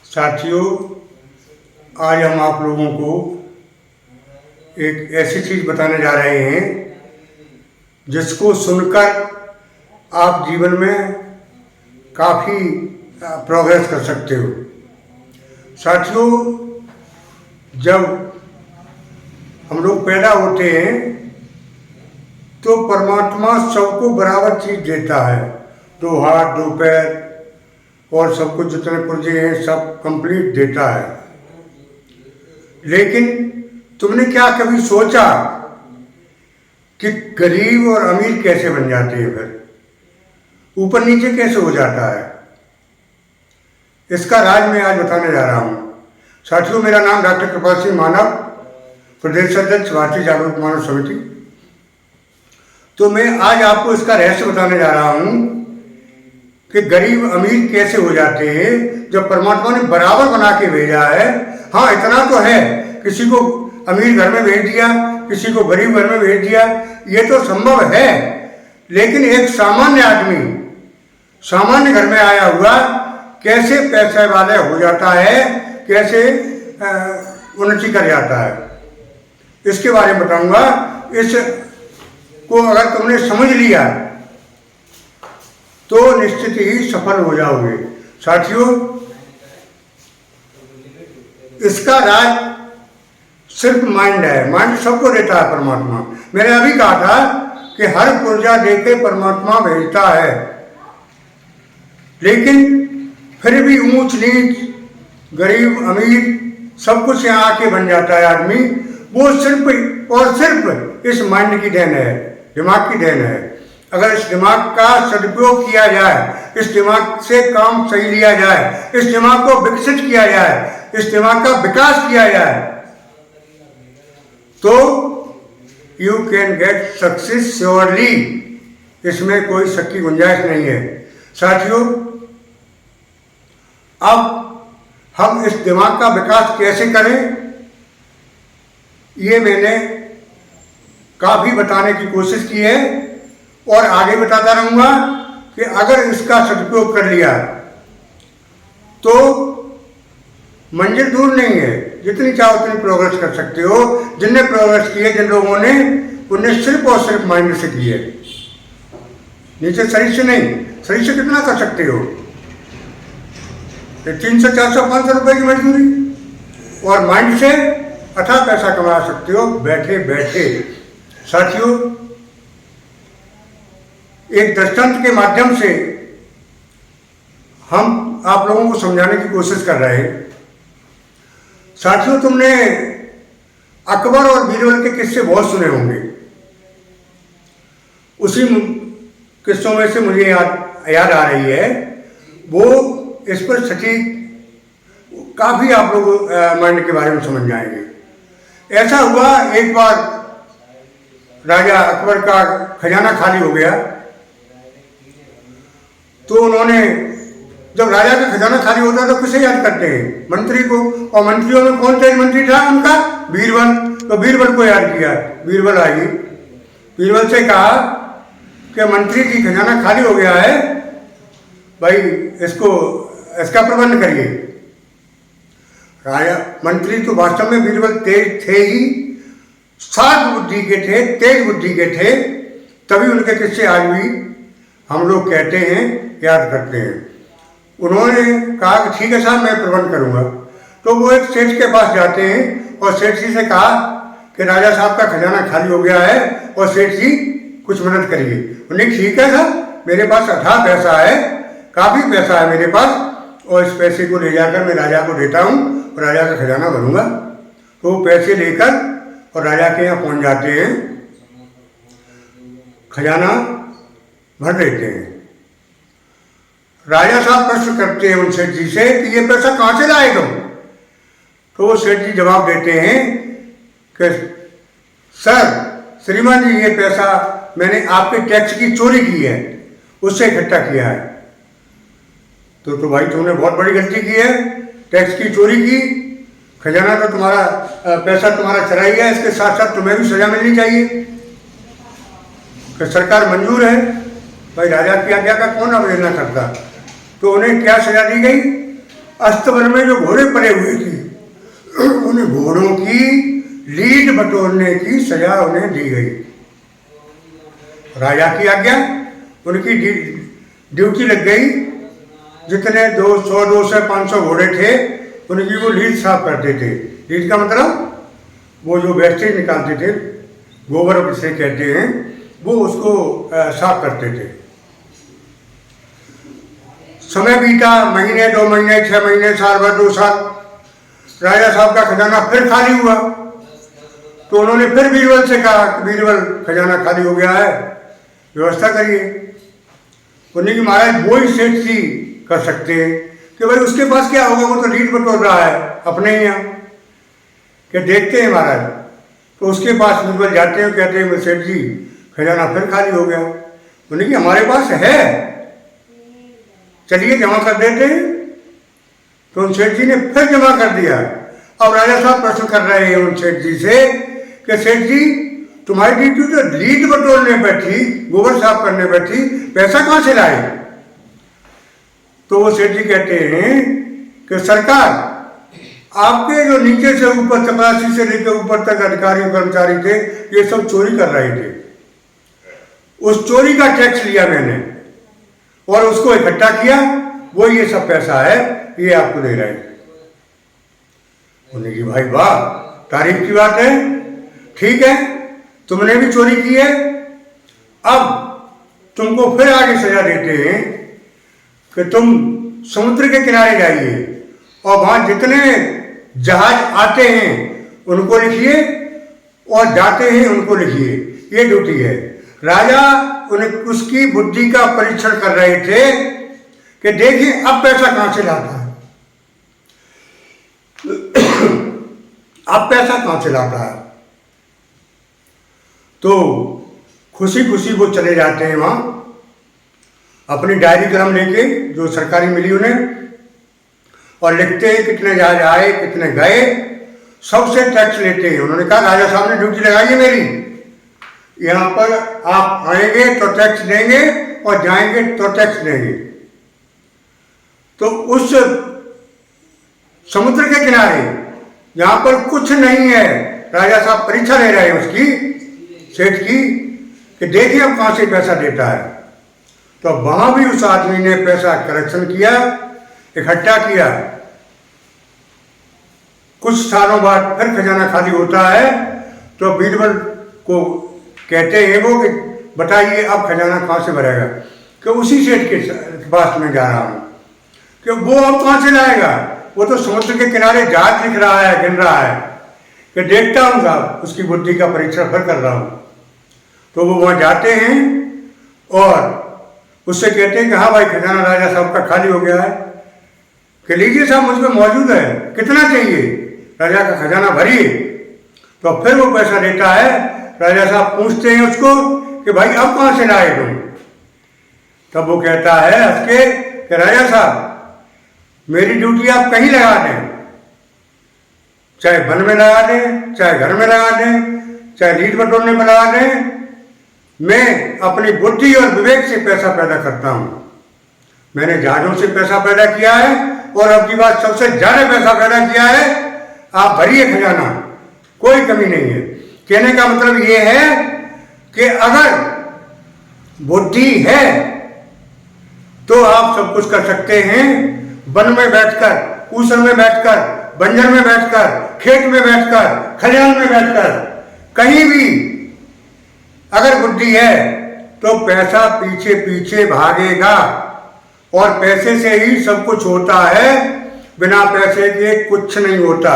साथियों, आज हम आप लोगों को एक ऐसी चीज़ बताने जा रहे हैं जिसको सुनकर आप जीवन में काफ़ी प्रोग्रेस कर सकते हो। साथियों, जब हम लोग पैदा होते हैं तो परमात्मा सबको बराबर चीज़ देता है, 2 हाथ 2 पैर और सब कुछ, जितने पुर्जे हैं सब कंप्लीट देता है। लेकिन तुमने क्या कभी सोचा कि गरीब और अमीर कैसे बन जाते हैं, फिर ऊपर नीचे कैसे हो जाता है? इसका राज मैं आज बताने जा रहा हूँ। साथियों, मेरा नाम डॉक्टर कृपाल सिंह मानव, प्रदेश अध्यक्ष भारतीय जागरूक मानव समिति। तो मैं आज आपको इसका रहस्य बताने जा रहा हूँ कि गरीब अमीर कैसे हो जाते हैं जब परमात्मा ने बराबर बना के भेजा है। हाँ, इतना तो है, किसी को अमीर घर में भेज दिया, किसी को गरीब घर में भेज दिया, ये तो संभव है। लेकिन एक सामान्य आदमी सामान्य घर में आया हुआ कैसे पैसे वाले हो जाता है, कैसे उन्नति कर जाता है, इसके बारे में बताऊंगा। इसको अगर तुमने समझ लिया तो निश्चित ही सफल हो जाओगे। साथियों, इसका राज सिर्फ माइंड है। माइंड सबको देता है परमात्मा। मैंने अभी कहा था कि हर पुर्जा देके परमात्मा भेजता है, लेकिन फिर भी ऊंच नीच, गरीब अमीर सब कुछ यहाँ आके बन जाता है आदमी। वो सिर्फ और सिर्फ इस माइंड की देन है, दिमाग की देन है। अगर इस दिमाग का सदुपयोग किया जाए, इस दिमाग से काम सही लिया जाए, इस दिमाग को विकसित किया जाए, इस दिमाग का विकास किया जाए, तो you can get success surely. इसमें कोई शक की गुंजाइश नहीं है। साथियों, अब हम इस दिमाग का विकास कैसे करें, ये मैंने काफ़ी बताने की कोशिश की है और आगे बताता रहूँगा कि अगर इसका सदुपयोग कर लिया तो मंजिल दूर नहीं है। जितनी चाहो उतनी प्रोग्रेस कर सकते हो। जिनने प्रोग्रेस की है, जिन लोगों ने, उन्हें सिर्फ और सिर्फ माइंड से की है, नीचे शरीर से नहीं। शरीर से कितना कर सकते हो? 300, 400, 500 रुपए की मजदूरी, और माइंड से अथाह पैसा कमा सकते हो बैठे बैठे। साथियों, एक दृष्टांत के माध्यम से हम आप लोगों को समझाने की कोशिश कर रहे हैं। साथियों, तुमने अकबर और बीरबल के किस्से बहुत सुने होंगे। उसी किस्सों में से मुझे याद आ रही है, वो इस पर सटीक काफ़ी आप लोग माइंड के बारे में समझ जाएंगे। ऐसा हुआ, एक बार राजा अकबर का खजाना खाली हो गया, तो उन्होंने, जब राजा का खजाना खाली होता है तो किसे याद करते हैं? मंत्री को। और मंत्रियों में कौन तेज मंत्री था उनका? बीरबल। तो बीरबल को याद किया। बीरबल आई, बीरबल से कहा कि मंत्री जी, खजाना खाली हो गया है, भाई इसका प्रबंध करिए। राजा मंत्री तो वास्तव में बीरबल तेज थे ही, शार्प बुद्धि के थे, तेज बुद्धि के थे, तभी उनके किस्से आज भी हम लोग कहते हैं, याद करते हैं। उन्होंने कहा कि ठीक है साहब, मैं प्रबंध करूंगा। तो वो एक सेठ के पास जाते हैं और सेठ जी से कहा कि राजा साहब का खजाना खाली हो गया है और सेठ जी कुछ मदद करिए। उन्हें ठीक है साहब, मेरे पास अथाह पैसा है, काफ़ी पैसा है मेरे पास, और इस पैसे को ले जाकर मैं राजा को देता हूँ और राजा का खजाना भरूंगा। तो वो पैसे लेकर और राजा के यहाँ पहुँच जाते हैं, खजाना भर देते हैं। राजा साहब प्रश्न करते हैं उन सेठ जी से कि ये पैसा कहाँ से लाए तुम? तो वो सेठ जी जवाब देते हैं कि सर, श्रीमान जी, ये पैसा मैंने आपके टैक्स की चोरी की है, उससे इकट्ठा किया है। तो भाई, तुमने बहुत बड़ी गलती की है, टैक्स की चोरी की, खजाना तो तुम्हारा, पैसा तुम्हारा चला ही है, इसके साथ साथ तुम्हें भी सजा मिलनी चाहिए। कि सरकार मंजूर है, भाई राजा की आज्ञा का कौन अवहेलना करता। तो उन्हें क्या सजा दी गई अस्तबल में जो घोड़े पड़े हुए थे उन घोड़ों की लीड बटोरने की सजा उन्हें दी गई। राजा की आज्ञा, उनकी ड्यूटी लग गई। जितने 200, 200, 500 घोड़े थे उनकी वो लीड साफ करते थे। लीड का मतलब वो जो वेस्टेज निकालते थे, गोबर जिसे कहते हैं, वो उसको साफ करते थे। समय बीता, महीने, 2 महीने, 6 महीने, साल भर, 2 साल, राजा साहब का खजाना फिर खाली हुआ। तो उन्होंने फिर बीरबल से कहा कि बीरबल, खजाना खाली हो गया है, व्यवस्था करिए। उन्हें कि महाराज वो ही सेठ जी कर सकते हैं कि भाई उसके पास क्या होगा, वो तो लीड बटोर रहा है अपने ही यहाँ, कि देखते हैं महाराज। तो उसके पास बीरबल जाते हैं, कहते हैं सेठ जी खजाना फिर खाली हो गया। उन्हें कि हमारे पास है, चलिए जमा कर देते हैं। तो उन सेठ जी ने फिर जमा कर दिया। अब राजा साहब प्रश्न कर रहे हैं उन सेठ जी से कि सेठ जी, तुम्हारी ड्यूटी तो लीड बटोरने पर थी, गोबर साफ करने पर थी, पैसा कहाँ से लाए? तो वो सेठ जी कहते हैं कि सरकार, आपके जो नीचे से ऊपर, चपरासी से लेकर ऊपर तक अधिकारी कर्मचारी थे, ये सब चोरी कर रहे थे। उस चोरी का टैक्स लिया मैंने और उसको इकट्ठा किया, वो ये सब पैसा है, ये आपको दे रहे हैं। उन्होंने कहा भाई वाह, तारीफ की बात है, ठीक है, तुमने भी चोरी की है, अब तुमको फिर आगे सजा देते हैं कि तुम समुद्र के किनारे जाइए और वहां जितने जहाज आते हैं उनको लिखिए और जाते हैं उनको लिखिए, ये ड्यूटी है। राजा उसकी बुद्धि का परीक्षण कर रहे थे कि देखिए अब पैसा कहां से लाता है, अब पैसा कहां से लाता है। तो खुशी खुशी वो चले जाते हैं वहां, अपनी डायरी कलम लेके जो सरकारी मिली उन्हें, और लिखते हैं कितने जहाज आए, कितने गए, सबसे टैक्स लेते हैं। उन्होंने कहा राजा साहब ने ड्यूटी लगाई है मेरी, यहाँ पर आप आएंगे तो टैक्स देंगे और जाएंगे तो टैक्स देंगे। तो उस समुद्र के किनारे जहां पर कुछ नहीं है, राजा साहब परीक्षा ले रहे हैं उसकी, सेठ की, कि देखिए अब कहां से पैसा देता है। तो वहां भी उस आदमी ने पैसा कलेक्शन किया, इकट्ठा किया। कुछ सालों बाद फिर खजाना खाली होता है तो बीरबल को कहते हैं वो कि बताइए अब खजाना कहां से भरेगा, कि उसी सेठ के पास में जा रहा हूं, कि वो अब कहां से लाएगा, वो तो समुद्र के किनारे जहाज लिख रहा है, गिन रहा है, कि देखता हूं साहब, उसकी बुद्धि का परीक्षण फिर कर रहा हूं। तो वो वहां जाते हैं और उससे कहते हैं कि हाँ भाई खजाना राजा साहब का खाली हो गया है, कि लीजिए साहब मुझ में मौजूद है, कितना चाहिए, राजा का खजाना भरिए। तो फिर वो पैसा देता है। राजा साहब पूछते हैं उसको कि भाई अब कहां से लाए तुम? तब वो कहता है हंस के कि राजा साहब मेरी ड्यूटी आप कहीं लगा दें, चाहे वन में लगा दें, चाहे घर में लगा दें, चाहे लीड बटोरने में लगा दें, मैं अपनी बुद्धि और विवेक से पैसा पैदा करता हूं। मैंने जहाजों से पैसा पैदा किया है और अब की बात सबसे ज्यादा पैसा पैदा किया है, आप भरिए खजाना, कोई कमी नहीं है। कहने का मतलब ये है कि अगर बुद्धि है तो आप सब कुछ कर सकते हैं। वन में बैठकर, ऊसर में बैठकर, बंजर में बैठकर, खेत में बैठकर, खलिहान में बैठकर, कहीं भी अगर बुद्धि है तो पैसा पीछे पीछे भागेगा। और पैसे से ही सब कुछ होता है, बिना पैसे के कुछ नहीं होता।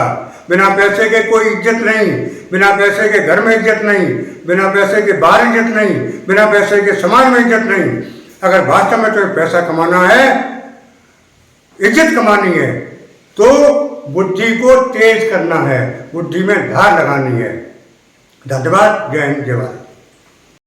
बिना पैसे के कोई इज्जत नहीं, बिना पैसे के घर में इज्जत नहीं, बिना पैसे के बाहर इज्जत नहीं, बिना पैसे के समाज में इज्जत नहीं। अगर वास्तव में तुम्हें पैसा कमाना है, इज्जत कमानी है, तो बुद्धि को तेज करना है, बुद्धि में धार लगानी है। धन्यवाद। जय हिंद, जय भारत।